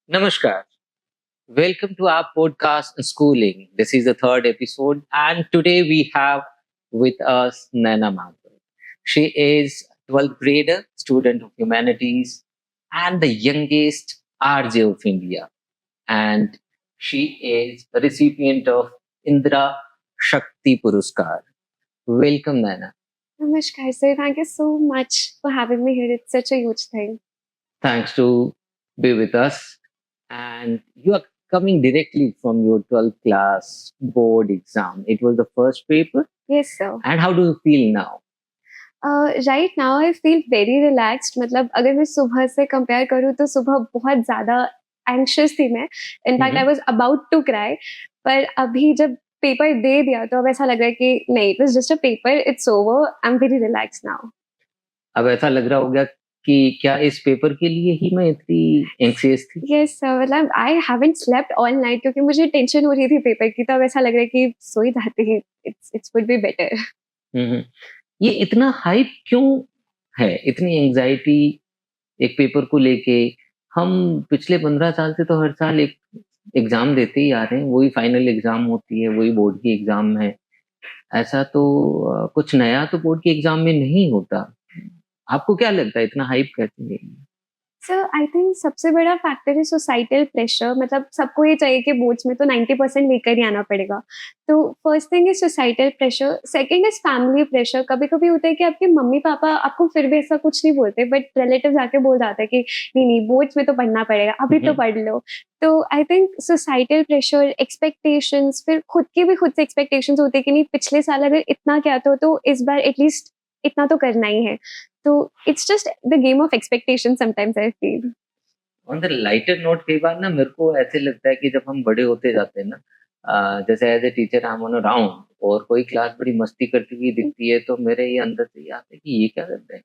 Namaskar. Welcome to our podcast Schooling. This is the third episode, and today we have with us Naina Mathur. She is 12th grader, student of humanities, and the youngest RJ of India. And she is the recipient of Indra Shakti Puruskar. Welcome, Naina. Namaskar, sir. Thank you so much for having me here. It's such a huge thing. Thanks to be with us. And you are coming directly from your 12th class board exam. It was the first paper. Yes, sir. And how do you feel now? Right now I feel very relaxed. मतलब अगर मैं सुबह से compare करूँ तो सुबह बहुत ज़्यादा एंग्शियस थी मैं. In fact I was about to cry. पर अभी जब पेपर दे दिया तो अब ऐसा लग रहा है कि नहीं, it was just a paper, it's over, I am very relax now. अब ऐसा लग रहा होगा कि क्या इस पेपर के लिए ही मैं इतनी एंग्जियस थी? Yes sir. मतलब I haven't slept all night क्योंकि मुझे टेंशन हो रही थी पेपर की. तो अब ऐसा लग रहा है कि सो ही जाती है. It's would be better. Hmm. ये इतना हाइप क्यों है? इतनी एंजाइटी एक पेपर को लेके? हम पिछले 15 साल से तो हर साल एक एग्जाम देते ही आ रहे हैं. वही फाइनल एग्जाम होती है, वही बोर्ड की एग्जाम है. ऐसा तो कुछ नया तो बोर्ड के एग्जाम में नहीं होता. आपको क्या लगता है इतना हाइप कैसे है? सर आई थिंक सबसे बड़ा फैक्टर है सोसाइटल प्रेशर. मतलब सबको ये चाहिए कि बोर्ड्स में तो 90% लेकर ही आना पड़ेगा. तो first thing is societal pressure. Second is family pressure. कभी कभी होता है कि आपके मम्मी पापा आपको फिर भी ऐसा कुछ नहीं बोलते, बट रिलेटिव आके बोल जाते हैं कि नहीं नहीं, बोर्ड्स में तो पढ़ना पड़ेगा, अभी तो पढ़ लो. तो I think societal pressure, expectations, फिर खुद से एक्सपेक्टेशंस होते हैं कि नहीं, पिछले साल अगर इतना क्या था तो इस बार एटलीस्ट इतना तो करना ही है. तो it's just the game of expectation sometimes I feel. On the lighter note कई बार ना मेरे को ऐसे लगता है कि जब हम बड़े होते जाते हैं ना, जैसे as a teacher I am on around और कोई क्लास बड़ी मस्ती करती हुई दिखती है तो मेरे ये अंदर से ये आता है कि ये क्या करते हैं,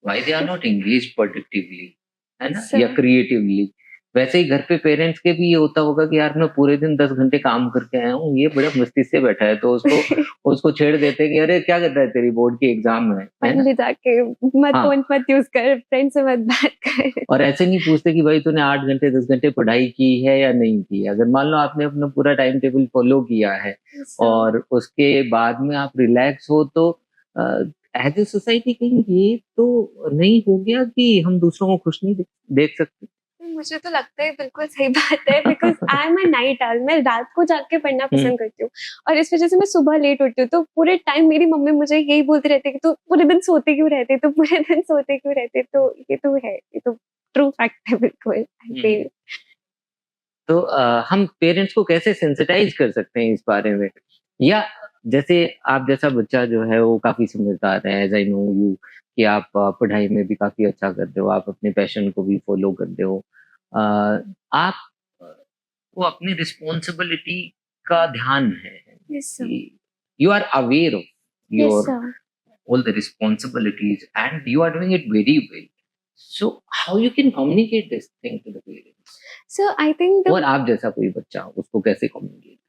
why they are not engage productively, है ना, या क्रिएटिवली. वैसे ही घर पे पेरेंट्स के भी ये होता होगा कि यार मैं पूरे दिन 10 घंटे काम करके आया हूँ, ये बड़ा मस्ती से बैठा है, तो उसको उसको छेड़ देते हैं कि अरे क्या करता है तेरी बोर्ड की एग्जाम में, है ना? ले जाके मत हाँ. फोन मत यूज कर, फ्रेंड से मत बात कर. और ऐसे नहीं पूछते कि भाई तूने 8 घंटे 10 घंटे पढ़ाई की है या नहीं की है. अगर मान लो आपने अपना पूरा टाइम टेबल फॉलो किया है और उसके बाद में आप रिलैक्स हो तो एज ए सोसाइटी कहीं ये तो नहीं हो गया कि हम दूसरों को खुश नहीं देख सकते? मुझे तो लगता है बिल्कुल सही बात है, because I am a night owl. मैं रात को जाग के पढ़ना पसंद करती हूँ और इस वजह से मैं सुबह लेट उठती हूँ. तो पूरे टाइम मेरी मम्मी मुझे यही बोलती रहती है कि तू पूरे दिन सोते क्यों रहते, तो पूरे दिन सोते क्यों रहते. तो ये तो है, ये तो ट्रू फैक्ट है बिल्कुल. I feel. तो हम पेरेंट्स को कैसे सेंसिटाइज कर सकते हैं इस बारे में? या जैसे आप जैसा बच्चा जो है वो काफी समझदार है, एज आई नो यू, कि आप पढ़ाई में भी काफी अच्छा करते हो, आप अपने पैशन को भी फॉलो करते हो. आप को अपनी रिस्पॉन्सिबिलिटी का ध्यान है यस सर. कि you are aware of yes your sir. all the responsibilities and you are doing it very well. So how you can communicate this thing to the parents? So I think और आप जैसा कोई बच्चा उसको कैसे communicate कर?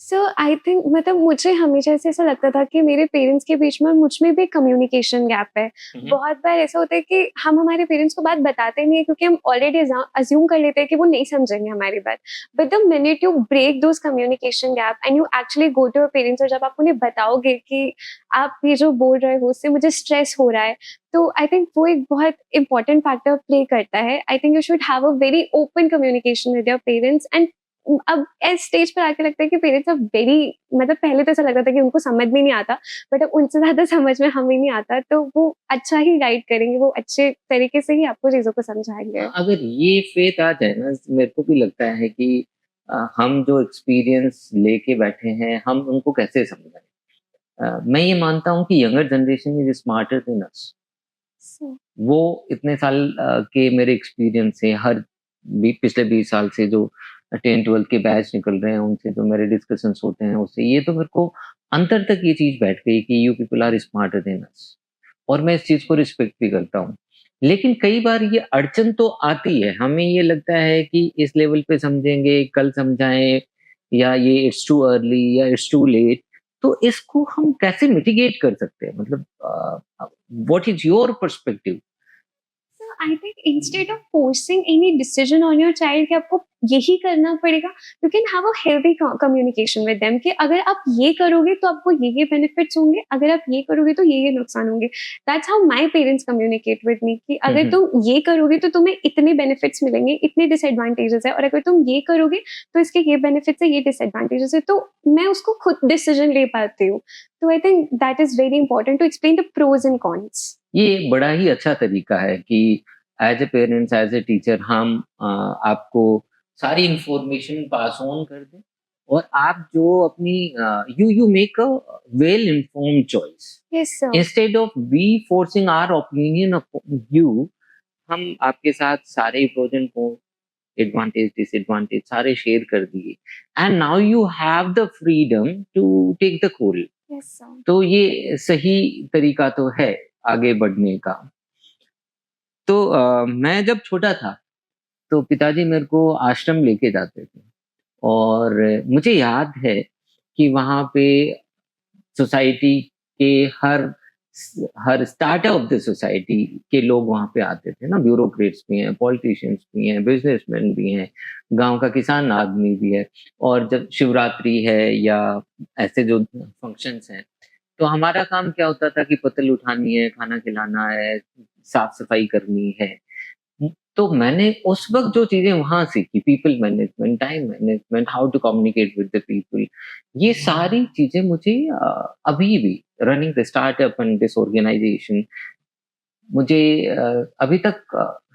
सो I think मतलब मुझे हमेशा से ऐसा लगता था कि मेरे पेरेंट्स के बीच में और मुझ में भी कम्युनिकेशन गैप है. बहुत बार ऐसा होता है कि हम हमारे पेरेंट्स को बात बताते नहीं है क्योंकि हम ऑलरेडी अज्यूम कर लेते हैं कि वो नहीं समझेंगे हमारी बात. But the minute you break those communication gap and you actually go to your parents, और जब आप उन्हें बताओगे कि आप ये जो बोल रहे हो उससे मुझे स्ट्रेस हो रहा है, तो आई थिंक वो एक बहुत इंपॉर्टेंट फैक्टर प्ले करता है. आई think you should have a very open communication with your parents. And अब इस स्टेज पर आके लगता है कि पेरेंट्स आर वेरी, मतलब पहले तो ऐसा लगता था कि उनको समझ में नहीं आता, बट अब उनसे ज्यादा समझ में हमें नहीं आता. तो वो अच्छा ही गाइड करेंगे, वो अच्छे तरीके से ही आपको चीजों को समझाएंगे. अगर ये फेथ आ जाए ना, मेरे को भी लगता है कि हम जो एक्सपीरियंस लेके बैठे हैं हम उनको कैसे समझाएं. मैं ये मानता हूँ कि younger generation is smarter than us. So, वो इतने साल के मेरे एक्सपीरियंस से पिछले 20 साल से जो 10th 12th के बैच निकल रहे हैं उनसे जो मेरे डिस्कशंस होते हैं उससे ये तो मेरे को अंतर तक ये चीज बैठ गई कि you people are smarter than us. और मैं इस चीज को रिस्पेक्ट भी करता हूँ. लेकिन कई बार ये अड़चन तो आती है, हमें ये लगता है कि इस लेवल पे समझेंगे, कल समझाएं, या ये इट्स टू अर्ली या इट्स टू लेट. तो इसको हम कैसे मिटिगेट कर सकते हैं? मतलब what is your perspective? I think instead of forcing any decision on your child कि आपको यही करना पड़ेगा, you can have a healthy communication with them कि अगर आप ये करोगे तो आपको ये बेनिफिट्स होंगे, अगर आप ये करोगे तो ये नुकसान होंगे. That's how my parents communicate with me कि अगर तुम ये करोगे तो तुम्हें इतने बेनिफिट्स मिलेंगे, इतने डिसएडवांटेजेस है, और अगर तुम ये करोगे तो इसके ये बेनिफिट्स है, ये डिसएडवांटेजेस है, तो मैं उसको खुद डिसीजन ले पाती हूँ. तो I think that is very important to explain the pros and cons. ये एक बड़ा ही अच्छा तरीका है कि as a parents, as a teacher हम आपको सारी इंफॉर्मेशन पास ऑन कर दें और आप जो अपनी you make a well informed choice yes sir. Instead of we forcing our opinion upon you. हम आपके साथ सारे pros and cons, advantage disadvantage सारे शेयर कर दिए and now you have the freedom to take the call. Yes sir. तो ये सही तरीका तो है आगे बढ़ने का. तो मैं जब छोटा था तो पिताजी मेरे को आश्रम लेके जाते थे और मुझे याद है कि वहाँ पे सोसाइटी के हर स्टार्टर ऑफ द सोसाइटी के लोग वहाँ पे आते थे ना. ब्यूरोक्रेट्स भी हैं, पॉलिटिशियंस भी हैं, बिजनेसमैन भी हैं, गांव का किसान आदमी भी है. और जब शिवरात्रि है या ऐसे जो फंक्शंस हैं तो हमारा काम क्या होता था कि पतल उठानी है, खाना खिलाना है, साफ-सफाई करनी है. तो मैंने उस वक़्त जो चीज़ें वहाँ सीखी, people management, time management, how to communicate with the people, ये सारी चीज़ें मुझे अभी भी running the startup and this organisation मुझे अभी तक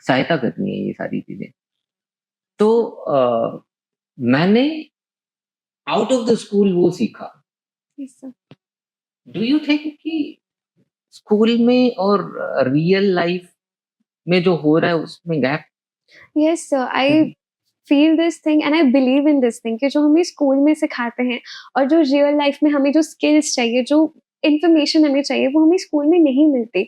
सहायता करती है ये सारी चीज़ें. तो मैंने आउट ऑफ द स्कूल वो सीखा. Yes sir. Do you think कि स्कूल में और रियल लाइफ में जो हो रहा है उसमें gap? Yes sir. I feel this thing and I believe in this thing कि जो हमें स्कूल में सिखाते हैं और जो रियल लाइफ में हमें जो स्किल्स चाहिए, जो इन्फॉर्मेशन हमें चाहिए, वो हमें स्कूल में नहीं मिलती.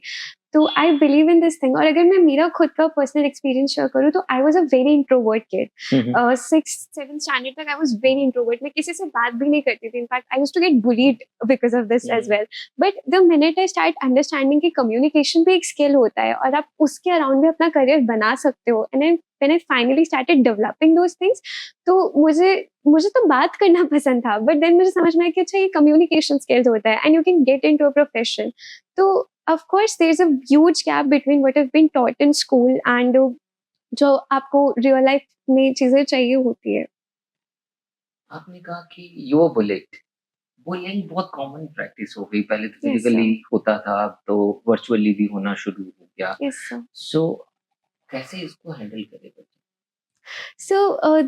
तो I believe in this thing. और अगर मैं मेरा खुद का पर्सनल एक्सपीरियंस शेयर करूँ तो I was a very introvert kid. 6th 7th standard तक आई वाज वेरी इंट्रोवर्ट. मैं किसी से बात भी नहीं करती थी. In fact I used to get bullied because of this as well. But the minute I start understanding कि कम्युनिकेशन भी एक स्किल होता है और आप उसके अराउंड भी अपना करियर बना सकते हो, and when I finally started developing those things, तो मुझे मुझे तो बात करना पसंद था. बट देन मुझे समझ में आया कि अच्छा, ये कम्युनिकेशन स्किल्स होता है and you can get into a profession. तो of course there's a huge gap between what have been taught in school and जो आपको रियल लाइफ में चीजें चाहिए होती है. आपने कहा कि यू आर बुलेट. बुलिंग बहुत कॉमन प्रैक्टिस हो गई. पहले तो Yes, फिजिकली sir. होता था, अब तो वर्चुअली भी होना शुरू हो गया. Yes, sir. सो कैसे इसको हैंडल करें बच्चे? So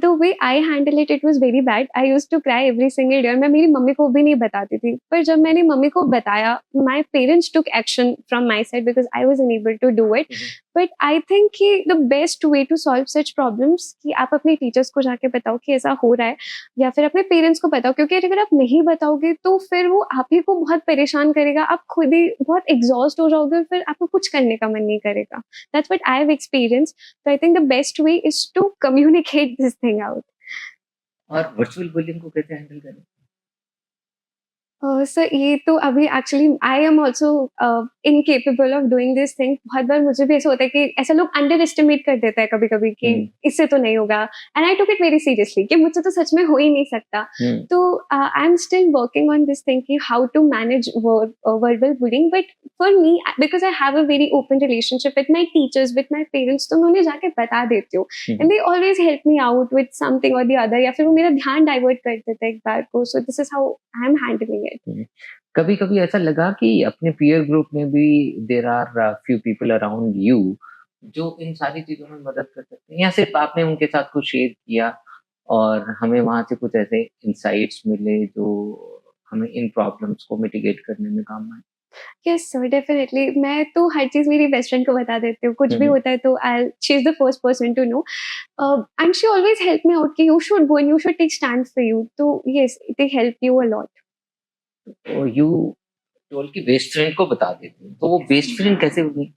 the way I handle it, it was very bad. I used to cry every single day. और मैं मेरी मम्मी को भी नहीं बताती थी. पर जब मैंने मम्मी को बताया, my parents took action from my side because I was unable to do it. But I think कि the best way to solve such problems कि आप अपने टीचर्स को जाके बताओ कि ऐसा हो रहा है, या फिर अपने पेरेंट्स को बताओ, क्योंकि अगर आप नहीं बताओगे तो फिर वो आप ही को बहुत परेशान करेगा. आप खुद ही बहुत एग्जॉस्ट हो जाओगे और फिर आपको कुछ करने का मन नहीं करेगा. That's what I have experienced. So I think the best way is to communicate this thing out. और वर्चुअल बुलिंग को कैसे हैंडल करें? सर ये तो अभी actually I am also incapable of doing this thing. बहुत बार मुझे भी ऐसा होता है कि ऐसा लोग अंडर एस्टिमेट कर देता है कभी कभी कि इससे तो नहीं होगा, and I took it very seriously कि मुझसे तो सच में हो ही नहीं सकता. तो I am still working on this thing कि how to manage verbal bullying. But for me, because I have a very open relationship with my teachers, with my parents, तो मैं उन्हें जाके बता देती हूँ and they always help me out with something और the other, या फिर वो मेरा ध्यान डाइवर्ट कर देते हैं एक बार को. So this is how I am handling it. कभी-कभी ऐसा लगा कि अपने पीयर ग्रुप में भी there are few people around you जो इन सारी चीज़ों में मदद कर सकते हैं, या सिर्फ़ आपने उनके साथ कुछ शेयर किया और हमें वहाँ से कुछ ऐसे इनसाइट्स मिले जो हमें इन प्रॉब्लम्स को मिटिगेट करने में काम आए? Yes sir, definitely. मैं तो हर चीज़ मेरी बेस्ट फ्रेंड को बता देती हूँ. कुछ भी होता है तो she is the first person to know, and she always help me out कि you should go and you should take stand for you. तो yes, they help you a lot. तो यू टोल्ड कि best friend को बता देती हूँ, तो वो बेस्ट फ्रेंड कैसे बनी?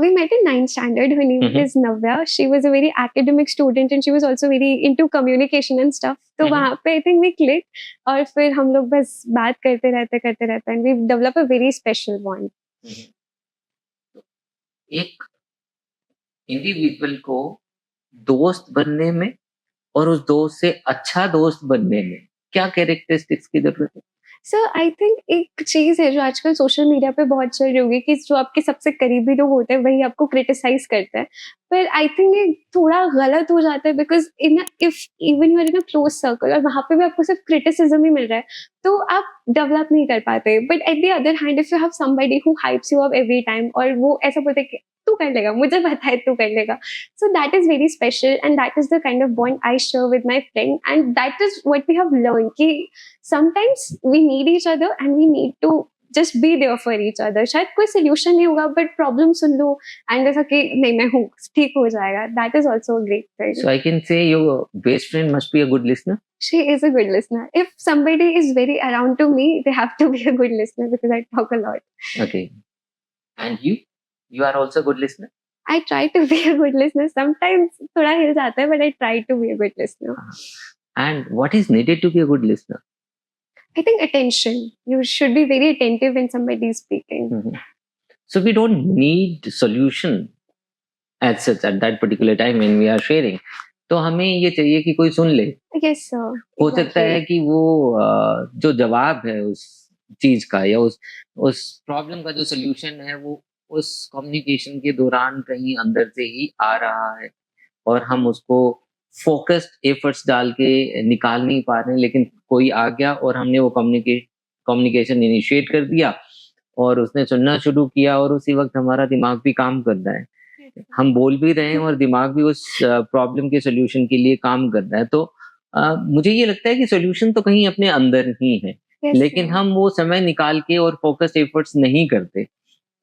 We met in 9th standard. Her name is Navya. She was a very academic student and she was also very into communication and stuff. तो वहाँ पे I think we clicked और फिर हम लोग बस बात करते रहते and we develop a very special bond. एक इंडिविजुअल को दोस्त बनने में और उस दोस्त से अच्छा दोस्त बनने में क्या कैरेक्टरिस्टिक्स की जरूरत है? सर आई थिंक एक चीज़ है जो आजकल सोशल मीडिया पे बहुत चल रही होगी कि जो आपके सबसे करीबी लोग होते हैं वही आपको क्रिटिसाइज़ करते हैं। पर आई थिंक ये थोड़ा गलत हो जाता है because if even you are in a close circle और वहाँ पे भी आपको सिर्फ क्रिटिसिज़्म ही मिल रहा है, तो आप डेवलप नहीं कर पाते। But at the other hand if you have somebody who hypes you up every time और वो ऐसा बोलते हैं कि तू कर लेगा, मुझे पता है तू कर लेगा। So that is very special and that is the kind of bond I share with my friend and that is what we have learned कि sometimes we need each other and we need to just be there for each other. शायद कोई solution नहीं होगा but problem soon low and ऐसा कि नहीं मैं हूँ ठीक हो जाएगा. That is also a great thing. So I can say your best friend must be a good listener. She is a good listener. If somebody is very around to me, they have to be a good listener because I talk a lot. Okay. And you are also a good listener. I try to be a good listener. Sometimes थोड़ा हिल जाता है but I try to be a good listener. And what is needed to be a good listener? I think attention. You should be very attentive when somebody is speaking. Mhm. So we don't need solution as such at that particular time when we are sharing. तो हमें ये चाहिए कि कोई सुन ले. Yes, sir. हो सकता है कि वो जो जवाब है उस चीज का या उस प्रॉब्लम का जो सोल्यूशन है वो उस कम्युनिकेशन के दौरान कहीं अंदर से ही आ रहा है और हम उसको फोकस्ड एफर्ट्स डाल के निकाल नहीं पा रहे हैं, लेकिन कोई आ गया और हमने वो कम्युनिकेशन इनिशिएट कर दिया और उसने सुनना शुरू किया और उसी वक्त हमारा दिमाग भी काम कर रहा है, हम बोल भी रहे हैं और दिमाग भी उस प्रॉब्लम के सोल्यूशन के लिए काम कर रहा है। तो मुझे ये लगता है कि सोल्यूशन तो कहीं अपने अंदर ही है, लेकिन हम वो समय निकाल के और फोकस्ड एफर्ट्स नहीं करते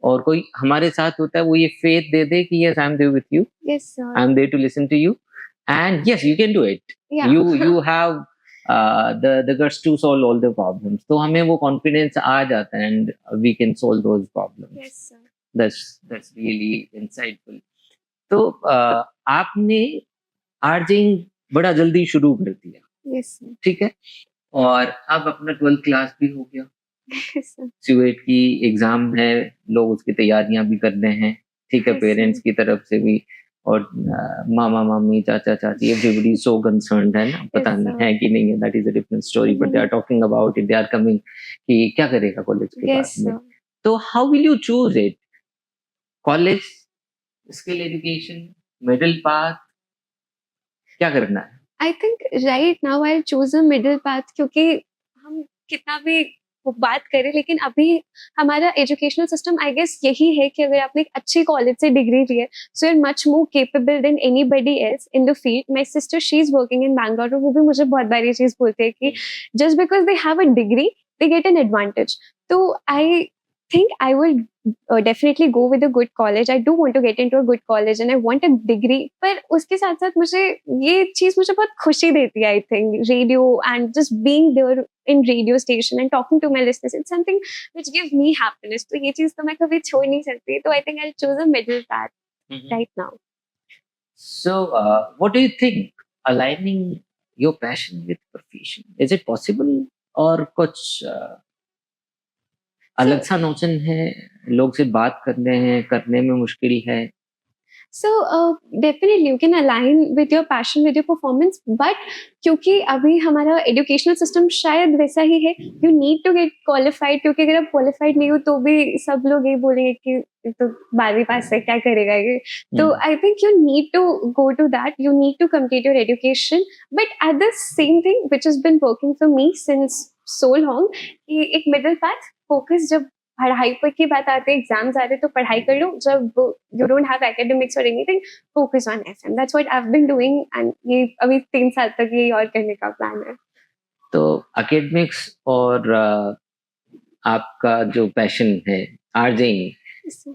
और कोई हमारे साथ होता है वो ये फेथ दे दे कि yes I am there with you, I am there to listen to you and yes you can do it, you have the guts to solve all the problems. तो हमें वो कॉन्फिडेंस आ जाता है and we can solve those problems. Yes, sir. That's really insightful. तो आपने आर्जिंग बड़ा जल्दी शुरू कर दिया. Yes, sir. ठीक है, और अब अपना 12th क्लास भी हो गया. Yes, sir. सीवेट की एग्जाम है, लोग उसकी तैयारियां भी कर रहे हैं. ठीक है, Yes, पेरेंट्स sir. की तरफ से भी और मामा मामी चाचा चाची एवरीबडी सो कंसर्न्ड है ना, पता Yes, नहीं sir. है कि नहीं है, that is a different story, but they are talking about it, they are coming कि क्या करेगा कॉलेज के बाद Yes, में. sir. तो how will you choose it? College, skill education, middle path, क्या करना है? I think right now I'll choose a middle path क्योंकि हम कितना भी वो बात करें लेकिन अभी हमारा एजुकेशनल सिस्टम आई गेस यही है कि अगर आपने एक अच्छी कॉलेज से डिग्री ली है so you are much more capable than anybody else in the field. My sister she is working in Bangalore और वो भी मुझे बहुत बार ये चीज़ बोलते हैं कि just because they have a degree they get an advantage. तो आई think I will definitely go with a good college. I do want to get into a good college and I want a degree. पर उसके साथ साथ मुझे ये चीज़ मुझे बहुत खुशी देती है. I think radio and just being there in radio station and talking to my listeners, it's something which gives me happiness. तो ये चीज़ तो मैं कभी छोड़ नहीं सकती. तो I think I'll choose a middle path right now. So, what do you think? Aligning your passion with profession, is it possible? और कुछ अलग सा नोशन है, लोग से बात करने हैं, करने में मुश्किल है? So definitely you can align with your passion with your performance, but क्योंकि अभी हमारा एजुकेशनल सिस्टम शायद वैसा ही है, you need to get qualified. क्योंकि अगर आप क्वालिफाइड नहीं हो तो भी सब लोग ये बोलेंगे कि तो 12वीं पास है क्या करेगा ये. तो I think you need to go to that, you need to complete your education, but at the same thing which is been working for me since so long कि एक मिडिल पाथ फोकस. जब पढ़ाई पर की बात आती है, exams आ रहे तो पढ़ाई कर लो. जब यू डोंट हैव एकेडमिक्स और anything, focus on FM. That's what I have been doing and ये अभी 3 साल तक ये और करने का प्लान है. तो एकेडमिक्स और आपका जो पैशन है आरजेइंग,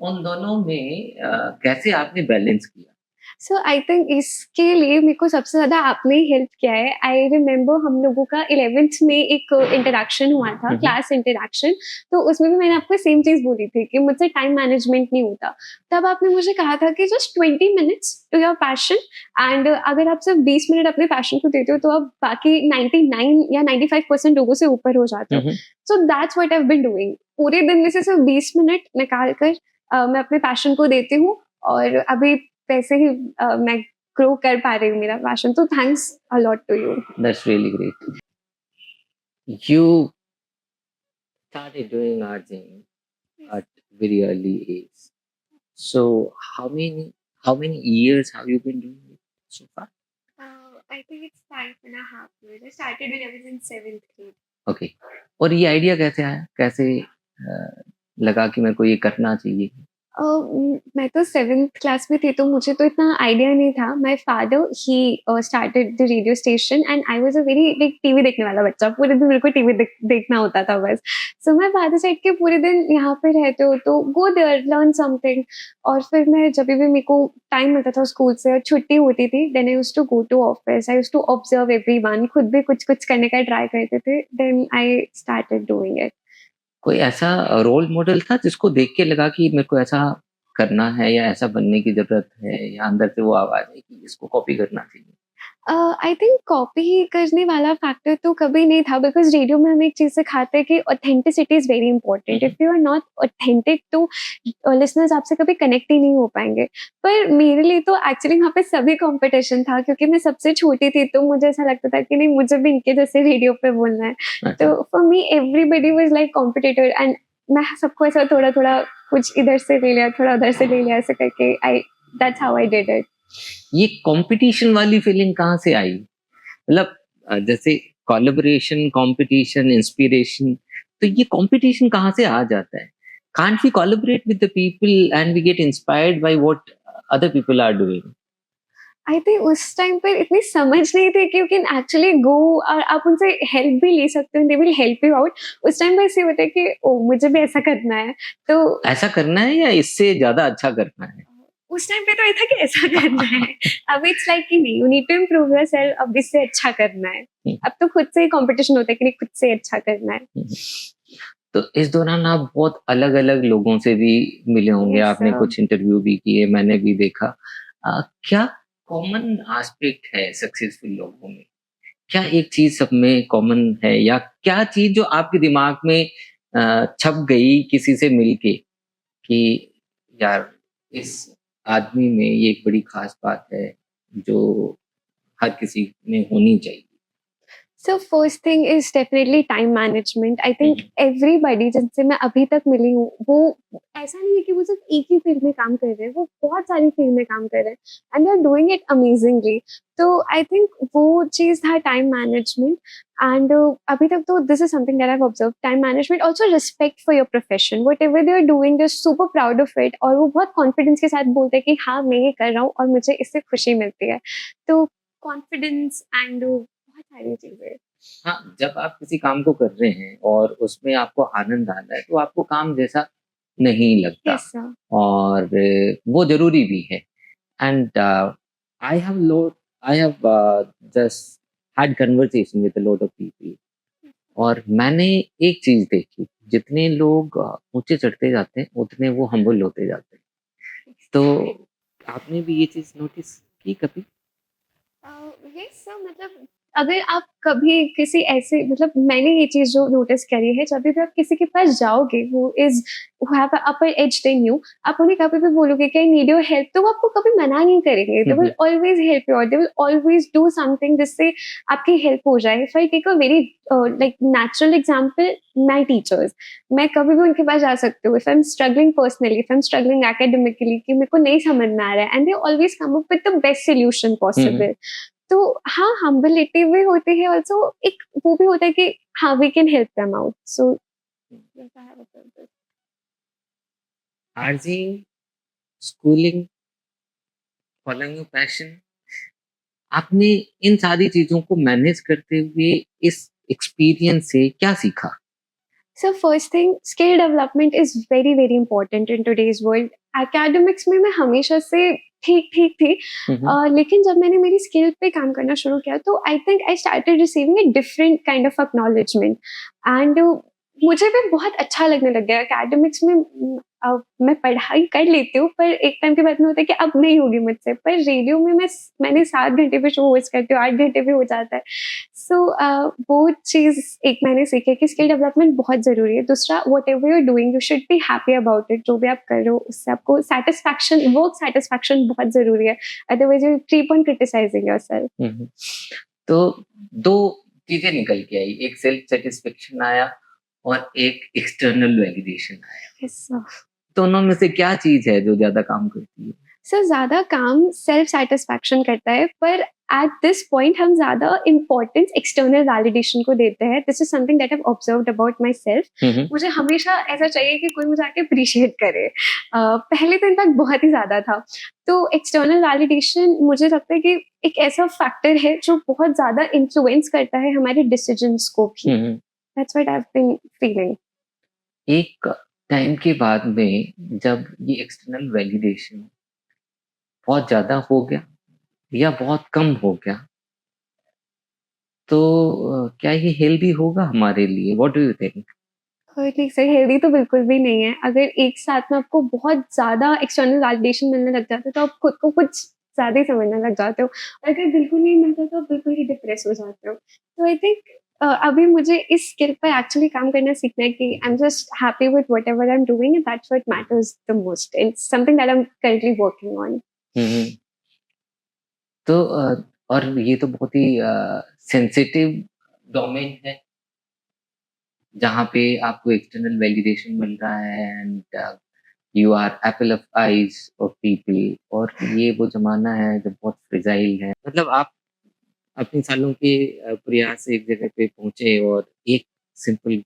उन दोनों में कैसे आपने बैलेंस किया? सो आई थिंक इसके लिए मेरे को सबसे ज़्यादा आपने ही हेल्प किया है. आई रिमेंबर हम लोगों का 11th में एक इंटरेक्शन हुआ था, क्लास इंटरेक्शन. तो उसमें भी मैंने आपको सेम चीज़ बोली थी कि मुझसे टाइम मैनेजमेंट नहीं होता. तब आपने मुझे कहा था कि just 20 minutes to your passion, and अगर आप सिर्फ 20 मिनट अपने पैशन को देते हो तो आप बाकी 99 या 95% लोगों से ऊपर हो जाते हो. So that's what I have been doing. पूरे दिन में से सिर्फ 20 मिनट निकाल कर मैं अपने पैशन को देती हूँ. और अभी वैसे ही मैं ग्रो कर पा रही हूँ मेरा पैशन, तो thanks a lot to you. That's really great. You started doing arting at very early age. So how many years have you been doing it so far? I think it's 5.5 years. I started when I was in 7th grade. Okay. और ये idea कैसे आया? कैसे लगा कि मेरे को ये करना चाहिए? मैं तो 7th क्लास में थी, तो मुझे तो इतना आइडिया नहीं था। My father he started the radio station and I was a very like TV देखने वाला बच्चा। पूरे दिन मेरे को टीवी देखना होता था बस। सो माय फादर सेड कि पूरे दिन यहाँ पे रहते हो तो गो देयर, लर्न समथिंग। और फिर मैं जब भी मेरे को टाइम मिलता था स्कूल से और छुट्टी होती थी, then I used to go to office. I used to observe everyone, खुद भी कुछ-कुछ करने का ट्राई करते थे। Then I started doing it. कोई ऐसा रोल मॉडल था जिसको देख के लगा कि मेरे को ऐसा करना है या ऐसा बनने की ज़रूरत है, या अंदर से वो आवाज़ है कि इसको कॉपी करना चाहिए? आई थिंक कॉपी करने वाला फैक्टर तो कभी नहीं था, बिकॉज़ रेडियो में हमें एक चीज़ सिखाते हैं कि authenticity is very important. If you are not authentic तो लिसनर्स आपसे कभी कनेक्ट ही नहीं हो पाएँगे। पर मेरे लिए तो एक्चुअली वहाँ पे सभी कॉम्पिटिशन था, क्योंकि मैं सबसे छोटी थी, तो मुझे ऐसा लगता था कि नहीं, मुझे भी इनके जैसे रेडियो पे बोलना है। अच्छा। तो for me everybody was like competitor and मैं सबको ऐसा थोड़ा-थोड़ा कुछ इधर से ले लिया, थोड़ा उधर से ले लिया, ऐसे करके I that's how I did it. ये कंपटीशन वाली फीलिंग कहाँ से आई? मतलब जैसे कोलैबोरेशन, कंपटीशन, इंस्पिरेशन, तो ये कंपटीशन कहाँ से आ जाता है? Can't we collaborate with the people and we get inspired by what other people are doing? I think उस टाइम पर इतनी समझ नहीं थी कि यू कैन एक्चुअली गो और आप उनसे हेल्प भी ले सकते हो, they will help you out. उस टाइम पर ऐसे होता है कि ओह! मुझे भी ऐसा करना है। तो ऐसा करना है या इससे ज़्यादा अच्छा करना है? उस टाइम पे तो ये था कि ऐसा करना है। अब इट्स लाइक कि नहीं, you need to improve yourself, अब इससे अच्छा करना है। हुँ। अब तो खुद से ही कॉम्पिटिशन होता है कि नहीं, खुद से अच्छा करना है। हुँ। तो इस दौरान आप बहुत अलग-अलग लोगों से भी मिले होंगे, यस आपने सर। कुछ इंटरव्यू भी किए, मैंने भी देखा। क्या कॉमन एस्पेक्ट है सक्सेसफुल लोगों में? क्या एक चीज़ सब में कॉमन है, या क्या चीज़ जो आपके दिमाग में छप गई किसी से मिलके कि यार इस आदमी में ये एक बड़ी ख़ास बात है जो हर किसी में होनी चाहिए? So first thing is definitely time management. I hmm, think everybody जिनसे मैं अभी तक मिली हूँ, वो ऐसा नहीं है कि वो सिर्फ एक ही फील्ड में काम कर रहे हैं, वो बहुत सारी फील्ड में काम कर रहे हैं and they are doing it amazingly. तो आई थिंक वो चीज़ था टाइम मैनेजमेंट। एंड अभी तक तो this is something that I have observe, time management, also respect for your profession, whatever they are doing, they are super proud of it, और वो बहुत confidence के साथ बोलते हैं कि हाँ, मैं ये कर रहा हूँ और मुझे इससे खुशी मिलती है। तो कॉन्फिडेंस एंड बहुत सारी चीज़ें। हाँ, जब आप किसी काम को कर रहे हैं और उसमें आपको आनंद आ रहा है, तो आपको काम जैसा नहीं लगता, यस सर। और वो ज़रूरी भी है। And I have just had conversation with a lot of people, और मैंने एक चीज़ देखी, जितने लोग ऊँचे चढ़ते जाते हैं, उतने वो हम्बल होते जाते हैं। तो आपने भी ये चीज़ नोटिस की कभी? यस सर, मतलब अगर आप कभी किसी ऐसे, मतलब मैंने ये चीज़ जो नोटिस करी है, जब भी आप किसी के पास जाओगे who is who have a upper age than you, आप उन्हें कभी भी बोलोगे कि आई नीड योर हेल्प, तो वो आपको कभी मना नहीं करेंगे। They uh, will uh. Always help you out, they will always do something जिससे आपकी हेल्प हो जाए। If I take a very like natural example, my teachers, मैं कभी भी उनके पास जा सकती हूँ। If I am struggling personally, if I am struggling academically कि मेरे को नहीं समझ में आ रहा है, and they always come up with the best solution uh, hmm. Possible. तो हाँ, हम्बिलिटी भी होती है, ऑल्सो एक वो भी होता है कि हाँ, we can help them out. So yes, I have observed this. Arising, schooling, following your passion, आपने इन सारी चीज़ों को मैनेज करते हुए इस एक्सपीरियंस से क्या सीखा? So first thing, skill development is very, very important in today's world. Academics में मैं हमेशा से ठीक-ठीक थी। हुँ, हुँ। लेकिन जब मैंने मेरी स्किल पे काम करना शुरू किया, तो I think I started receiving a different kind of acknowledgement and मुझे भी बहुत अच्छा लगने लग गया। एकेडमिक्स में मैं पढ़ाई कर लेती हूँ, पर एक टाइम के बाद में होता है कि अब नहीं होगी मुझसे। पर रेडियो में मैंने 7 घंटे भी शो होस्ट करती हूँ, 8 घंटे भी हो जाता है। सो वो चीज़ एक मैंने सीखी है कि स्किल डेवलपमेंट बहुत ज़रूरी है। दूसरा, whatever you are doing you should be happy about it. जो भी आप कर रहे हो उससे आपको सैटिस्फैक्शन, वर्क सैटिस्फैक्शन बहुत ज़रूरी है। Otherwise you keep on criticising yourself. Hmm. तो दो चीजें निकल के आई, एक सेल्फ सेटिस्फेक्शन आया और एक एक्सटर्नल वैलिडेशन आया। यस। दोनों में से क्या चीज है जो ज्यादा काम करती है? सर ज़्यादा काम सेल्फ सैटिस्फैक्शन करता है, पर एट दिस पॉइंट हम ज़्यादा इम्पोर्टेंस एक्सटर्नल वैलिडेशन को देते हैं। This is something that I have observed about my self. मुझे हमेशा ऐसा चाहिए कि कोई मुझे आके अप्रिशिएट करे। पहले तो इनफैक्ट बहुत ही ज़्यादा था। तो एक्सटर्नल वैलिडेशन मुझे लगता है कि एक ऐसा फैक्टर है जो बहुत ज़्यादा इन्फ्लुएंस करता है हमारे डिसीजंस को भी। That's what I have been feeling. एक टाइम के बाद में जब ये एक्सटर्नल वैलिडेशन बहुत ज्यादा हो गया या बहुत कम हो गया, तो क्या ये हेल्दी होगा हमारे लिए? What do you think? नहीं सर, हेल्दी तो बिल्कुल भी नहीं है। अगर एक साथ में आपको बहुत ज़्यादा एक्सटर्नल वैलिडेशन मिलने लग जाता है, तो आप खुद को कुछ ज़्यादा ही समझने लग जाते हो। और अगर बिल्कुल नहीं मिलता, तो आप बिल्कुल ही डिप्रेस हो जाते हो। तो आई थिंक अभी मुझे इस स्किल पर एक्चुअली काम करना सीखना है कि आई am just happy with whatever I am doing, and that's what matters the most. It's something that I am currently working on. तो और ये तो बहुत ही सेंसिटिव डोमेन है जहाँ पे आपको एक्सटर्नल वैलिडेशन मिल रहा है and you are apple of eyes of people. और ये वो जमाना है जो बहुत फ्रिजाइल है। मतलब आप अपने सालों के प्रयास से एक जगह पे पहुंचे और सिंपल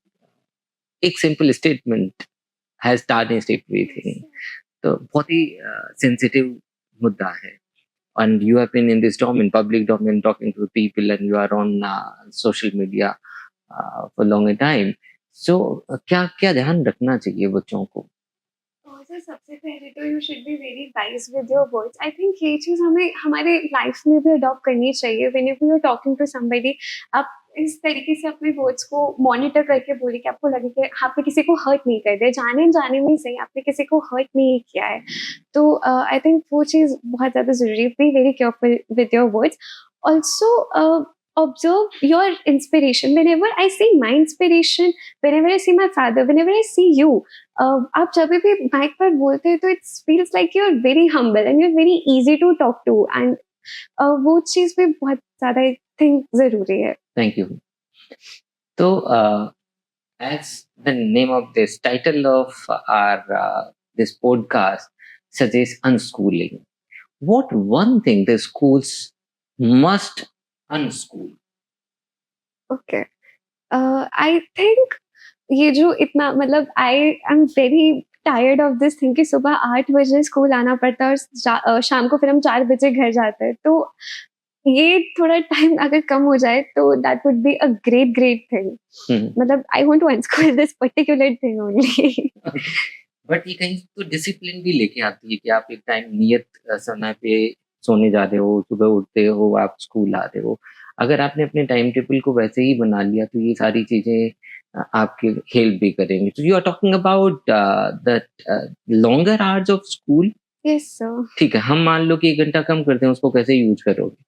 एक simple statement has tarnished everything. तो बहुत ही सेंसिटिव मुद्दा है। And you have been in this domain, public domain, talking to people, and you are on social media for longer time. So क्या क्या ध्यान रखना चाहिए बच्चों को? सर सबसे पहले तो you should be very wise with your words. I think ये चीज़ हमें हमारे लाइफ में भी अडॉप्ट करनी चाहिए। Whenever you are talking to somebody, आप इस तरीके से अपने वर्ड्स को मॉनिटर करके बोले कि आपको लगे कि आपने किसी को हर्ट नहीं कर दिया, जाने जाने में ही सही, आपने किसी को हर्ट नहीं किया है। तो आई थिंक वो चीज़ बहुत ज़्यादा ज़रूरी है। Be very careful with your words. Also observe your inspiration. Whenever I see my inspiration, whenever I see my father, whenever I see you, आप जब भी माइक पर बोलते हैं तो it feels like you are very humble and you are very easy to talk to, एंड वो चीज़ भी बहुत ज़्यादा आई थिंक ज़रूरी है। Thank you. तो as the name of this title of our this podcast suggests, unschooling. What one thing the schools must unschool? Okay, I think ये जो इतना मतलब I am very tired of this thing कि सुबह 8 बजे school आना पड़ता है और शाम को फिर हम 4 बजे घर जाते हैं। तो ये थोड़ा टाइम अगर कम हो जाए तो that would be a great thing. मतलब I want to unschool this particular thing only. But ये कहीं तो डिसिप्लिन भी लेके आती है कि आप एक टाइम नियत समय पे सोने जाते हो, सुबह उठते हो, आप स्कूल आते हो। अगर आपने अपने टाइम टेबल को वैसे ही बना लिया तो ये सारी चीजें आपके हेल्प भी करेंगी। तो you are talking about that longer hours of school. Yes sir. ठीक है, हम मान लो कि 1 घंटा कम करते हैं, उसको कैसे यूज करोगे?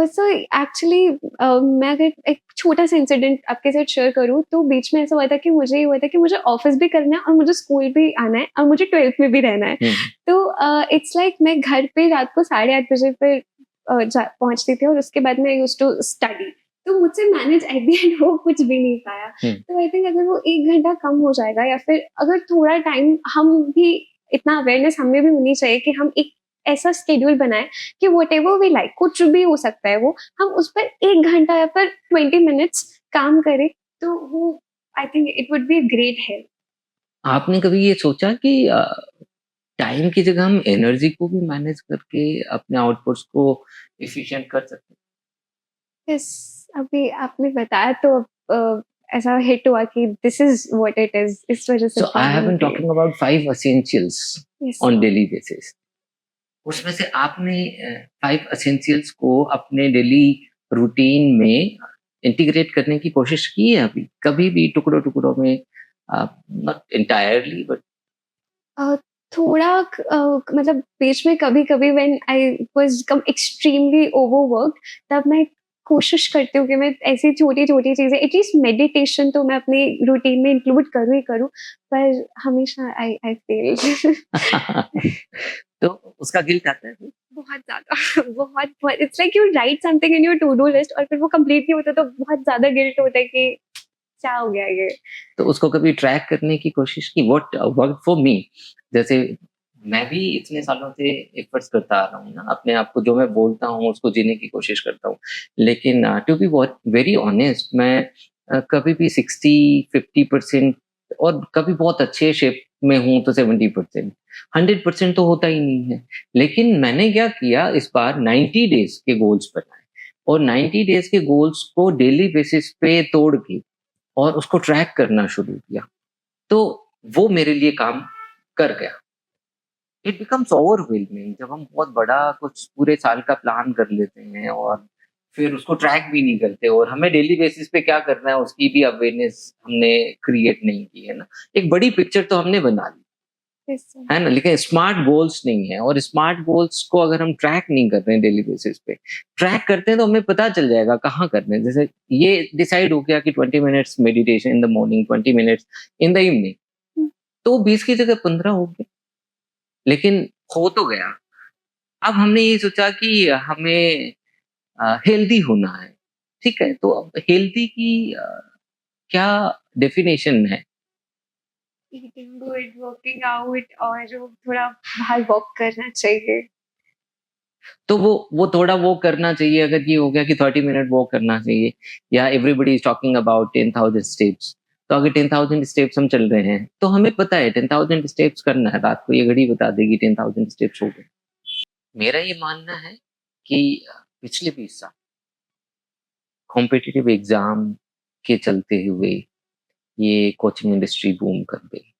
सो एक्चुअली मैं अगर एक छोटा सा इंसिडेंट आपके साथ शेयर करूँ, तो बीच में ऐसा हुआ था कि मुझे ऑफिस भी करना है और मुझे स्कूल भी आना है और मुझे 12th में भी रहना है। तो इट्स लाइक मैं घर पे रात को 8:30 बजे पर पहुंचती थी और उसके बाद मैं यूज्ड टू स्टडी। तो मुझसे मैनेज एट द एंड हो कुछ भी नहीं पाया। तो आई थिंक अगर वो 1 घंटा कम हो जाएगा, या फिर अगर थोड़ा टाइम हम भी, इतना अवेयरनेस हमें भी होनी चाहिए कि हम एक ऐसा शेड्यूल बनाएं कि व्हाटएवर वी लाइक, कुछ भी हो सकता है वो, हम उस पर 1 घंटा या फिर 20 मिनट्स काम करें, तो वो I think it would be great help. आपने कभी ये सोचा कि टाइम की जगह हम एनर्जी को भी मैनेज करके अपने आउटपुट्स को एफिशिएंट कर सकते हैं? यस, अभी आपने बताया तो ऐसा हिट हुआ कि this is what it is, इस वजह से so I have been talking about 5 essentials on daily basis. उसमें से आपने 5 एसेंशियल्स को अपने डेली रूटीन में इंटीग्रेट करने की कोशिश की है अभी? कभी भी टुकड़ों-टुकड़ों में, नॉट एंटायरली बट थोड़ा मतलब बीच में कभी-कभी when I was come extremely overworked, तब मैं कोशिश करती हूँ कि मैं ऐसी छोटी-छोटी चीज़ें एटलीस्ट मेडिटेशन तो मैं अपने रूटीन में इंक्लूड करूँ ही करूँ, पर हमेशा आई फेल। तो उसका गिल्ट आता है फिर? बहुत ज़्यादा बहुत it's like you write something in your to do list और फिर वो कंप्लीट नहीं होता तो बहुत ज़्यादा गिल्ट होता है कि क्या हो गया ये? तो उसको कभी ट्रैक करने की कोशिश की? व्हाट वर्कड फॉर मी, जैसे मैं भी इतने सालों से एफर्ट्स करता आ रहा हूँ ना, अपने आप को जो मैं बोलता हूँ उसको जीने की कोशिश करता हूँ। लेकिन टू बी वेरी ऑनेस्ट, मैं कभी भी 60-50% और कभी बहुत अच्छे शेप में हूँ तो 70%, 100% तो होता ही नहीं है। लेकिन मैंने क्या किया इस बार, 90 डेज़ के गोल्स बनाए और 90 डेज़ के गोल्स को डेली बेसिस पे तोड़ के और उसको ट्रैक करना शुरू किया। तो वो मेरे लिए काम कर गया। इट बिकम्स ओवरवेलमिंग जब हम बहुत बड़ा कुछ पूरे साल का प्लान कर लेते हैं और फिर उसको ट्रैक भी नहीं करते और हमें डेली बेसिस पे क्या करना है उसकी भी अवेयरनेस हमने क्रिएट नहीं की है ना। एक बड़ी पिक्चर तो हमने बना ली, यस सर। है ना? लेकिन स्मार्ट गोल्स नहीं है और स्मार्ट गोल्स को अगर हम ट्रैक नहीं कर रहे हैं डेली बेसिस पे, ट्रैक करते हैं तो हमें पता चल जाएगा कहाँ करने हैं। जैसे ये डिसाइड हो गया कि 20 minutes meditation in the morning, 20 minutes in the evening, hmm, तो 20 की जगह 15 हो गए, लेकिन हो तो गया। अब हमने ये सोचा कि हमें हेल्दी होना है, ठीक है? हुँ। तो अब हेल्दी की क्या डेफिनेशन है? ईटिंग गुड, वर्किंग आउट और थोड़ा बाहर वॉक करना चाहिए। तो वो थोड़ा वो करना चाहिए। अगर ये हो गया कि 30 मिनट वॉक करना चाहिए या everybody is talking about 10,000 steps, तो अगर 10,000 स्टेप्स हम चल रहे हैं तो हमें पता है 10,000 स्टेप्स करना है। रात को ये घड़ी बता देगी 10,000 स्टेप्स हो गए। मेरा ये मानना है कि पिछले 20 साल कॉम्पिटिटिव एग्जाम के चलते हुए ये कोचिंग इंडस्ट्री बूम कर गई,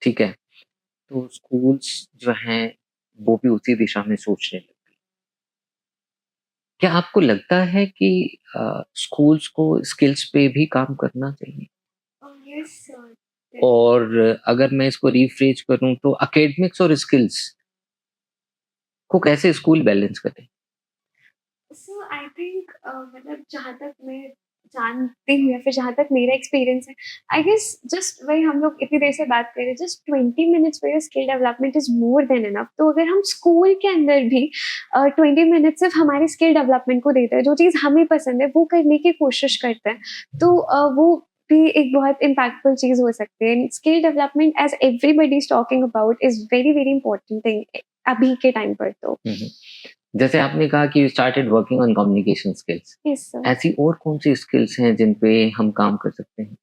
ठीक है? तो स्कूल्स जो हैं वो भी उसी दिशा में सोचने लगे। क्या आपको लगता है कि स्कूल्स को स्किल्स पे भी काम करना चाहिए? Yes sir. और अगर मैं इसको रिफ्रेज करूँ तो एकेडमिक्स और स्किल्स को कैसे स्कूल बैलेंस करे? सो आई थिंक मतलब जहाँ तक मैं जानती हूँ या फिर जहाँ तक मेरा एक्सपीरियंस है, आई गेस जस्ट वही हम लोग इतनी देर से बात कर रहे हैं, just 20 minutes for your skill development is more than enough. तो अगर हम स्कूल के अंदर भी 20 मिनट सिर्फ हमारे स्किल डेवलपमेंट को देते हैं, जो चीज़ हमें पसंद है वो करने की कोशिश करते हैं, तो वो भी एक बहुत इम्पैक्टफुल चीज़ हो सकती है। Skill development as everybody is talking about is very, very important thing अभी के टाइम पर तो। हुँ, हुँ। जैसे आपने कहा कि you started working on communication skills, yes sir. ऐसी और कौन-सी स्किल्स हैं जिन पे हम काम कर सकते हैं?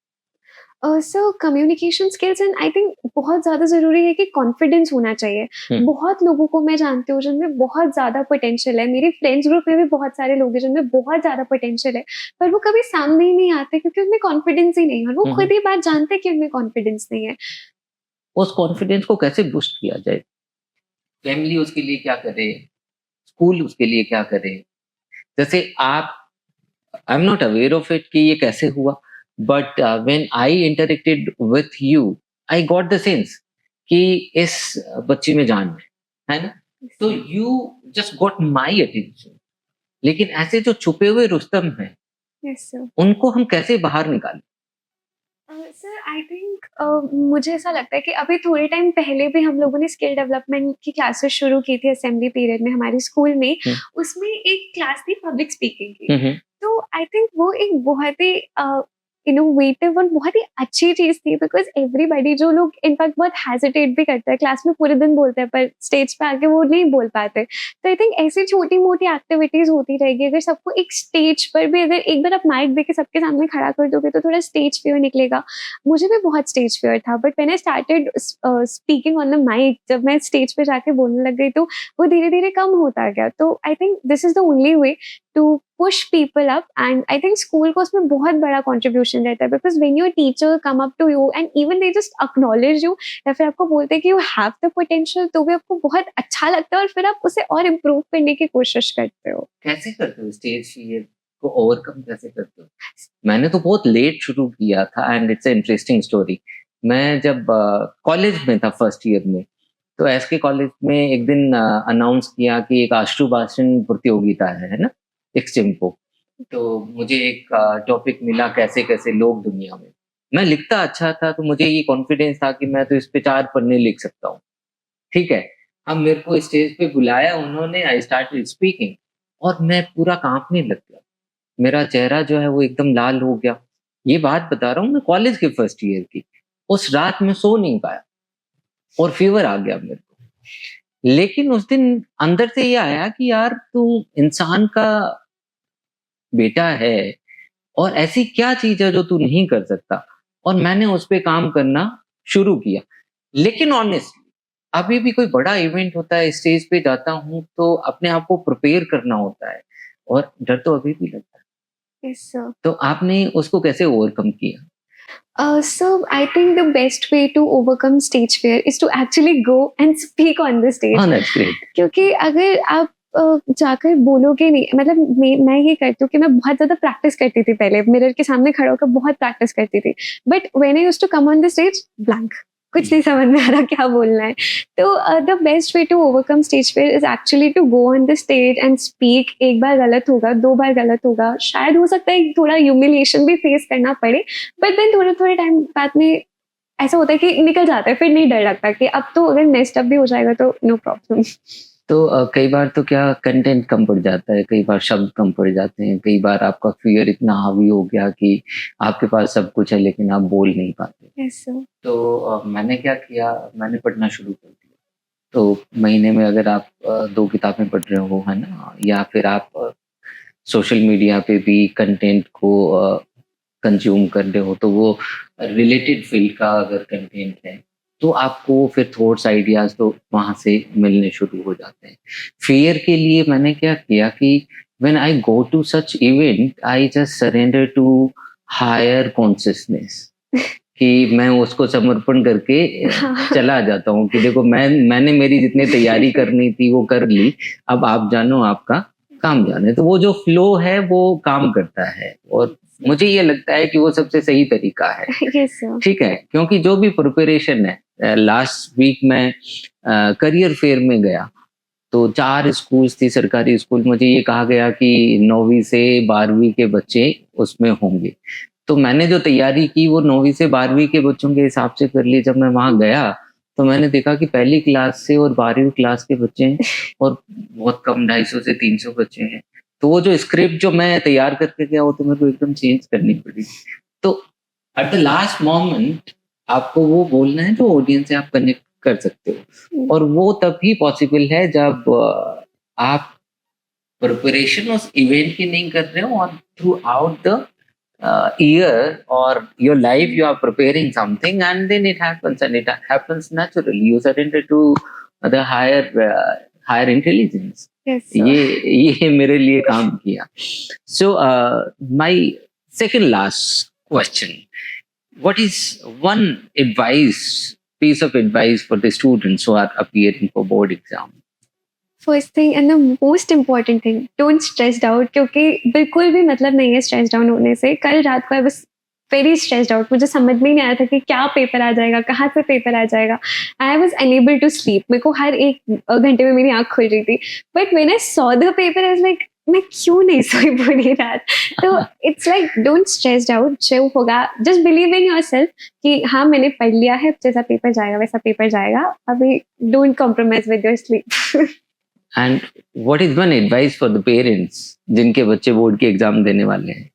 So communication skills and I think बहुत ज़्यादा ज़रूरी है कि कॉन्फिडेंस होना चाहिए। हुँ, बहुत लोगों को मैं जानती हूँ जिनमें बहुत ज़्यादा पोटेंशियल है। मेरे फ्रेंड्स ग्रुप में भी बहुत सारे लोग हैं जिनमें बहुत ज़्यादा पोटेंशियल है, पर वो कभी सामने ही नहीं आते क्योंकि उनमें कॉन्फिडेंस ही नहीं है और वो हुँ, हुँ। खुद ही बात जानते हैं कि उनमें कॉन्फिडेंस नहीं है। उस कॉन्फिडेंस को कैसे बूस्ट किया जाए? फैमिली उसके लिए क्या करे? स्कूल उसके लिए क्या करे? जैसे आप, I am not aware of it कि ये कैसे हुआ, but when I interacted with you, I got the sense कि इस बच्चे में जान है ना? तो you just got my attention. लेकिन ऐसे जो छुपे हुए रुस्तम हैं, यस सर। उनको हम कैसे बाहर निकालें? सर आई थिंक मुझे ऐसा लगता है कि अभी थोड़े टाइम पहले भी हम लोगों ने स्किल डेवलपमेंट की क्लासेस शुरू की थी असेंबली पीरियड में हमारे स्कूल में। हुँ, उसमें एक क्लास थी पब्लिक स्पीकिंग की। हुँ, हुँ, तो आई थिंक वो एक बहुत ही इनोवेटिव और बहुत ही अच्छी चीज़ थी बिकॉज़ एवरीबॉडी जो लोग इनफैक्ट बहुत हेजिटेट भी करते हैं, क्लास में पूरे दिन बोलते हैं पर स्टेज पे आके वो नहीं बोल पाते। तो आई थिंक ऐसी छोटी-मोटी एक्टिविटीज़ होती रहेगी। अगर सबको एक स्टेज पर भी अगर एक बार आप माइक देके सबके सामने खड़ा कर दोगे तो थोड़ा स्टेज फ़ियर निकलेगा। मुझे भी बहुत स्टेज फ़ियर था but when I started speaking on the mic, जब मैं स्टेज पे जाके बोलने लग गई तो वो धीरे-धीरे कम होता गया। तो I think this is the only way to push people up and I think school को उसमें बहुत बड़ा कंट्रीब्यूशन रहता है because when your teacher come up to you and even they just acknowledge you या फिर आपको बोलते हैं कि यू हैव द पोटेंशियल, तो भी आपको बहुत अच्छा लगता है और फिर आप उसे और इम्प्रूव करने की कोशिश करते हो। कैसे करते हो स्टेज फ़ियर को ओवरकम कैसे करते हो? मैंने तो बहुत लेट शुरू किया था and it's a interesting story. मैं जब कॉलेज में था फर्स्ट ईयर में, तो एसके कॉलेज में एक दिन अनाउंस किया कि एक आशु भाषण प्रतियोगिता है ना? एक्सटेम्पो। तो मुझे एक टॉपिक मिला कैसे कैसे लोग दुनिया में। मैं लिखता अच्छा था तो मुझे ये कॉन्फिडेंस था कि मैं तो इस पे 4 पन्ने लिख सकता हूँ, ठीक है? अब मेरे को स्टेज पे बुलाया उन्होंने, आई स्टार्टेड स्पीकिंग और मैं पूरा काँपने लग गया। मेरा चेहरा जो है वो एकदम लाल हो गया। ये बात बता रहा हूँ मैं कॉलेज के फर्स्ट ईयर की। उस रात मैं सो नहीं पाया और फ़ीवर आ गया मेरे को। लेकिन उस दिन अंदर से ये आया कि यार तू इंसान का बेटा है और ऐसी क्या चीज़ है जो तू नहीं कर सकता? और मैंने उस पे काम करना शुरू किया। लेकिन ऑनेस्टली अभी भी कोई बड़ा इवेंट होता है, स्टेज पे जाता हूँ तो अपने आप को प्रिपेयर करना होता है और डर तो अभी भी लगता है। Yes, sir. तो आपने उसको कैसे ओवरकम किया? So I think the best way to overcome stage fear is to actually go and speak on the stage. हाँ, दैट्स ग्रेट। क्योंकि अगर आप जाकर बोलोगे नहीं, मतलब मैं ये करती हूँ कि मैं बहुत ज़्यादा प्रैक्टिस करती थी पहले, मिरर के सामने खड़ा होकर बहुत प्रैक्टिस करती थी। But when I used to come on the stage, blank, कुछ नहीं समझ में आ रहा क्या बोलना है। तो the best way to overcome stage fear is actually to go on the stage and speak. एक बार गलत होगा, 2 बार गलत होगा, शायद हो सकता है थोड़ा ह्यूमिलिएशन भी फेस करना पड़े, बट देन थोड़े-थोड़े टाइम बाद में ऐसा होता है कि निकल जाता है, फिर नहीं डर लगता कि अब तो अगर नेक्स्ट अप भी हो जाएगा तो नो प्रॉब्लम। तो कई बार तो क्या कंटेंट कम पड़ जाता है, कई बार शब्द कम पड़ जाते हैं, कई बार आपका फ़ियर इतना हावी हो गया कि आपके पास सब कुछ है लेकिन आप बोल नहीं पाते। Yes sir. तो मैंने क्या किया, मैंने पढ़ना शुरू कर दिया। तो महीने में अगर आप 2 किताबें पढ़ रहे हो, है ना? या फिर आप सोशल मीडिया पे भी कंटेंट को कंज़्यूम कर रहे हो, तो वो रिलेटेड फ़ील्ड का अगर कंटेंट है, तो आपको फिर थॉट्स, आइडियाज़ तो वहाँ से मिलने शुरू हो जाते हैं। फ़ियर के लिए मैंने क्या किया कि when I go to such event, I just surrender to higher consciousness कि मैं उसको समर्पण करके चला जाता हूँ कि देखो मैंने मेरी जितनी तैयारी करनी थी वो कर ली, अब आप जानो आपका काम जाने। तो वो जो फ्लो है वो काम करता है और मुझे ये लगता है कि वो सबसे सही तरीका है। Yes sir. ठीक है? क्योंकि जो भी प्रिपरेशन है लास्ट वीक मैं करियर फेयर में गया, तो 4 स्कूल्स थी सरकारी स्कूल, मुझे ये कहा गया कि 9वीं से 12वीं के बच्चे उसमें होंगे। तो मैंने जो तैयारी की वो 9वीं से 12वीं के बच्चों के हिसाब से कर ली। जब मैं वहाँ गया, तो मैंने देखा कि पहली क्लास से और 12वीं क्लास के बच्चे हैं और बहुत कम 250 से 300 बच्चे हैं। तो वो जो स्क्रिप्ट जो मैं तैयार करके गया वो तो मेरे को एकदम चेंज करनी पड़ी। तो एट द लास्ट मोमेंट आपको वो बोलना है जो ऑडियंस से आप कनेक्ट कर सकते हो और वो तभी पॉसिबल है जब आप प्रिपरेशन उस इवेंट की नहीं कर रहे हो और through out the year or your life you are preparing something and then it happens and it happens naturally. You surrender to the higher intelligence. Yes sir. ये मेरे लिए काम किया. So my second last question, what is one piece of advice for the students who are appearing for board exam? First thing and the most important thing, don't stressed out, क्योंकि बिल्कुल भी मतलब नहीं है स्ट्रेस डाउन होने से। कल रात को I was very stressed out, मुझे समझ में ही नहीं आया था कि क्या पेपर आ जाएगा, कहाँ से पेपर आ जाएगा। I was unable to sleep, मेरे को हर एक घंटे में मेरी आँख खुल रही थी। But when I saw the paper I was like मैं क्यों नहीं सोई पूरी रात। तो it's like don't stressed out, जो होगा जस्ट बिलीव इन योरसेल्फ कि हाँ मैंने पढ़ लिया है, जैसा पेपर जाएगा वैसा पेपर जाएगा। अभी don't compromise with your sleep. And what is one advice for the parents जिनके बच्चे बोर्ड के एग्जाम देने वाले हैं?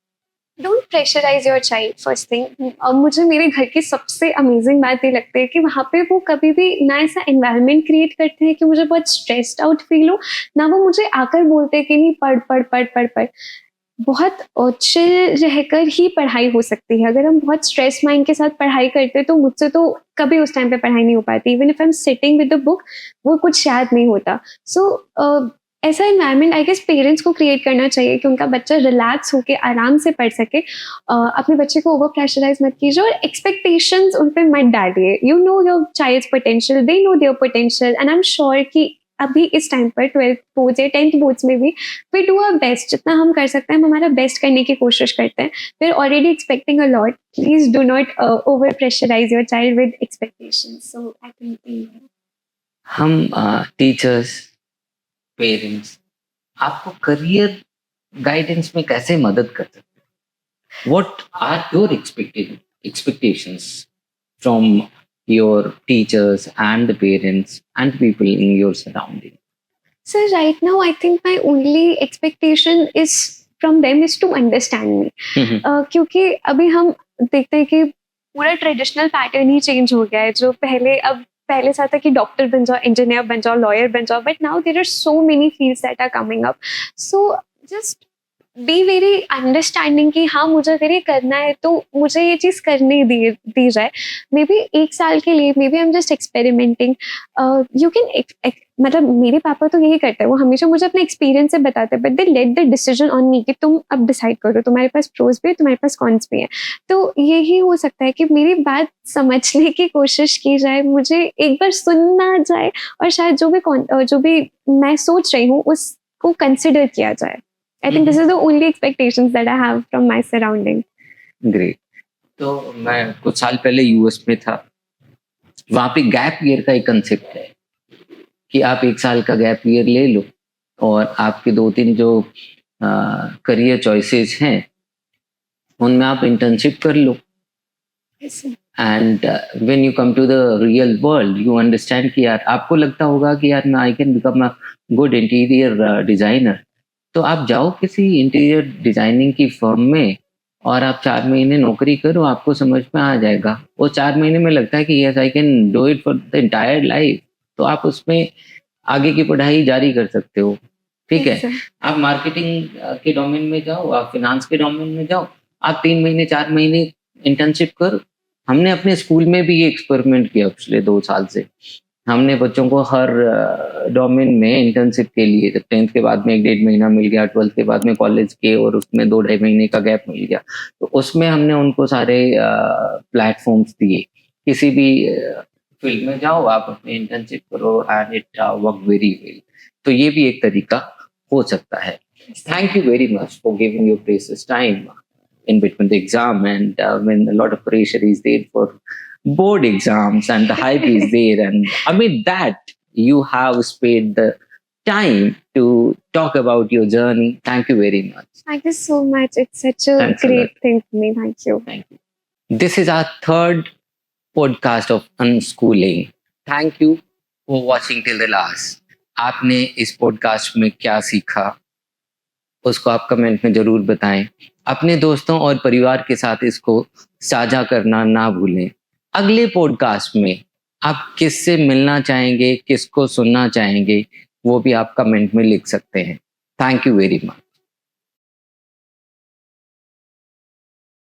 Don't pressurise your child, first thing. और मुझे मेरे घर की सबसे अमेजिंग बात ये लगती है कि वहाँ पे वो कभी भी ना ऐसा एनवायरनमेंट क्रिएट करते हैं कि मुझे बहुत स्ट्रेस्ड आउट फील हो, ना वो मुझे आकर बोलते हैं कि नहीं पढ़ पढ़ पढ़ पढ़ पढ़। बहुत चिल रहकर ही पढ़ाई हो सकती है। अगर हम बहुत स्ट्रेस माइंड के साथ पढ़ाई करते हैं तो मुझसे तो कभी उस टाइम पे पढ़ाई नहीं हो पाती। Even if I am sitting with the book, वो कुछ याद नहीं होता। सो ऐसा एनवायरनमेंट आई गेस पेरेंट्स को क्रिएट करना चाहिए कि उनका बच्चा रिलैक्स होकर आराम से पढ़ सके। अपने बच्चे को ओवर प्रेशराइज मत कीजिए और एक्सपेक्टेशंस उन पे मत डालिए। You know your child's potential, they know their potential, and I am sure कि अभी इस टाइम पर 12th बोर्ड्स या 10th बोर्ड्स में भी वी डू आवर बेस्ट। जितना हम कर सकते हैं हम हमारा बेस्ट करने की कोशिश करते हैं। We are already expecting a lot, please do not over pressurise your child with expectations. So I think हम टीचर्स, पेरेंट्स, आपको करियर गाइडेंस में कैसे मदद कर सकते हैं? What are your expectations from your teachers and the parents and people in your surrounding? So right now, I think my only expectation is from them is to understand me. क्योंकि अभी हम देखते हैं कि पूरा ट्रेडिशनल पैटर्न ही change हो गया है, जो पहले से था कि डॉक्टर बन जाओ, इंजीनियर बन जाओ, लॉयर बन जाओ, but now there are so many fields that are coming up. So just be very understanding कि हाँ, मुझे अगर ये करना है तो मुझे ये चीज़ करने दी जाए. मे बी 1 साल के लिए, maybe I am just experimenting. You can मतलब मेरे पापा तो यही करते हैं, वो हमेशा मुझे अपने एक्सपीरियंस से बताते हैं, but they let the decision on me कि तुम अब डिसाइड करो, तुम्हारे पास प्रोज भी है, तुम्हारे पास कॉन्स भी है. तो यही हो सकता है कि मेरी बात समझने की कोशिश की जाए, मुझे एक बार सुनना जाए, और शायद जो भी मैं सोच रही हूँ उसको कंसिडर किया जाए. I think this is the only expectations that I have from my surrounding. Great. तो मैं कुछ साल पहले यूएस में था. वहाँ पे गैप ईयर का एक कंसेप्ट है कि आप 1 साल का गैप ईयर ले लो और आपके 2-3 जो करियर चॉइसेस हैं उनमें आप इंटर्नशिप कर लो. Yes, sir. And when you come to the real world you understand कि यार आपको लगता होगा कि यार मैं I can become a good interior designer. तो आप जाओ किसी इंटीरियर डिजाइनिंग की फर्म में और आप 4 महीने नौकरी करो, आपको समझ में आ जाएगा. वो 4 महीने में लगता है कि yes I can do it for the entire life. तो आप उसमें आगे की पढ़ाई जारी कर सकते हो. ठीक है. Yes, sir. आप मार्केटिंग के डोमेन में जाओ, आप फिनांस के डोमेन में जाओ, आप 3 महीने 4 महीने इंटर्नशिप करो. हमने अपने स्कूल में भी ये एक्सपेरिमेंट किया पिछले 2 साल से. हमने बच्चों को हर डोमेन में इंटर्नशिप के लिए, जब 10th के बाद में 1-1.5 महीना मिल गया, 12th के बाद में कॉलेज के, और उसमें 2-2.5 महीने का गैप मिल गया, तो उसमें हमने उनको सारे प्लेटफॉर्म्स दिए. किसी भी फील्ड में जाओ, आप अपनी इंटर्नशिप करो and it work very well. तो ये भी एक तरीका हो सकता है. Thank you very much for giving your precious time in between the exam and when a lot of pressure is there for board exams and the hype is there, and amid that you have spared the time to talk about your journey. Thank you very much. Thank you so much. It's such a Thanks a great lot. thing for me. Thank you. Thank you. This is our third podcast of Unschooling. Thank you for watching till the last. आपने इस podcast में क्या सीखा उसको आप comment में जरूर बताएं. अपने दोस्तों और परिवार के साथ इसको साझा करना ना भूलें. अगले पॉडकास्ट में आप किससे मिलना चाहेंगे, किसको सुनना चाहेंगे, वो भी आप कमेंट में लिख सकते हैं. Thank you very much.